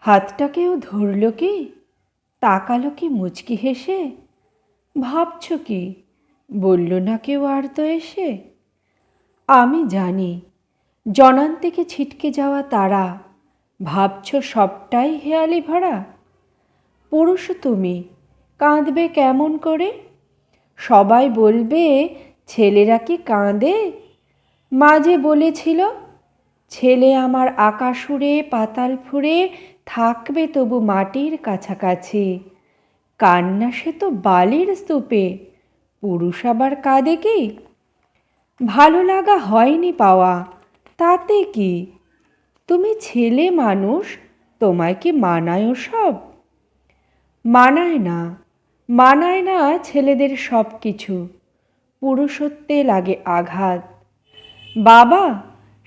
হাতটাকেও ধরল কি, তাকালো কি মুচকি হেসে? ভাবছ কি, বলল না কেউ আর তো এসে? আমি জানি জনান্তিকে ছিটকে যাওয়া তারা, ভাবছ সবটাই হেয়ালি ভরা। পুরুষ তুমি, কাঁদবে কেমন করে? সবাই বলবে ছেলেরা কি কাঁদে? মাঝে বলেছিল ছেলে আমার আকাশ উড়ে পাতাল ফুঁড়ে থাকবে তবু মাটির কাছাকাছি। কান্না সে তো বালির স্তূপে, পুরুষ আবার কাঁদে কি? ভালো লাগা হয়নি পাওয়া, তাতে কি? তুমি ছেলে মানুষ, তোমায় কি মানায় সব? মানায় না, মানায় না ছেলেদের সব কিছু। পুরুষত্বে লাগে আঘাত। বাবা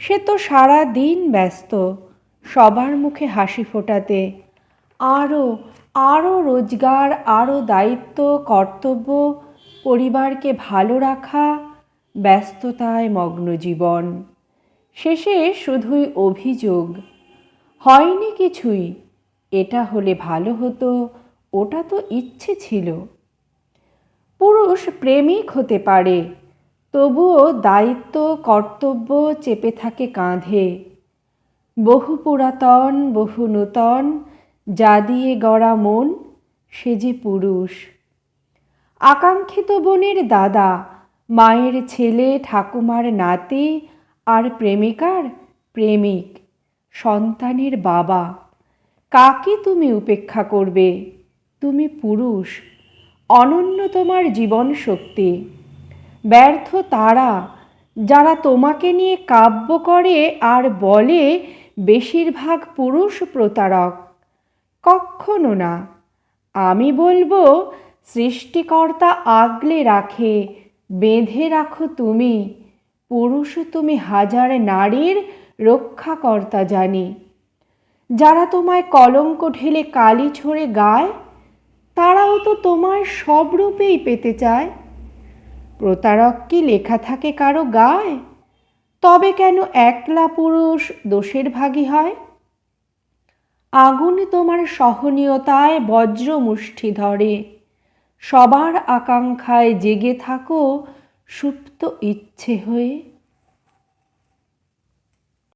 সে তো সারা দিন ব্যস্ত সবার মুখে হাসি ফোটাতে। আরও আরও রোজগার, আরও দায়িত্ব, কর্তব্য, পরিবারকে ভালো রাখা, ব্যস্ততায় মগ্ন জীবন। শেষে শুধুই অভিযোগ, হয়নি কিছুই, এটা হলে ভালো হতো, ওটা তো ইচ্ছে ছিল। পুরুষ প্রেমিক হতে পারে, তবুও দায়িত্ব কর্তব্য চেপে থাকে কাঁধে। বহু পুরাতন বহু নূতন, যা দিয়ে গড়া মন, সে যে পুরুষ। আকাঙ্ক্ষিত বোনের দাদা, মায়ের ছেলে, ঠাকুমার নাতি, আর প্রেমিকার প্রেমিক, সন্তানের বাবা। কাকে তুমি উপেক্ষা করবে? তুমি পুরুষ, অনন্য তোমার জীবন শক্তি। ব্যর্থ তারা যারা তোমাকে নিয়ে কাব্য করে আর বলে বেশিরভাগ পুরুষ প্রতারক। কক্ষনো না। আমি বলবো সৃষ্টিকর্তা আগলে রাখে, বেঁধে রাখো তুমি। পুরুষ তুমি হাজার নারীর রক্ষাকর্তা জানি। যারা তোমায় কলঙ্ক ঢেলে কালি ছড়ে গায়, তারাও তো তোমার সব রূপেই পেতে চায়। প্রতারক কি লেখা থাকে কারো গায়? তবে কেন একলা পুরুষ দোষের ভাগী হয়? আগুন তোমার সহনীয়তায় বজ্র মুষ্টি ধরে। সবার আকাঙ্ক্ষায় জেগে থাকো সুপ্ত ইচ্ছে হয়ে।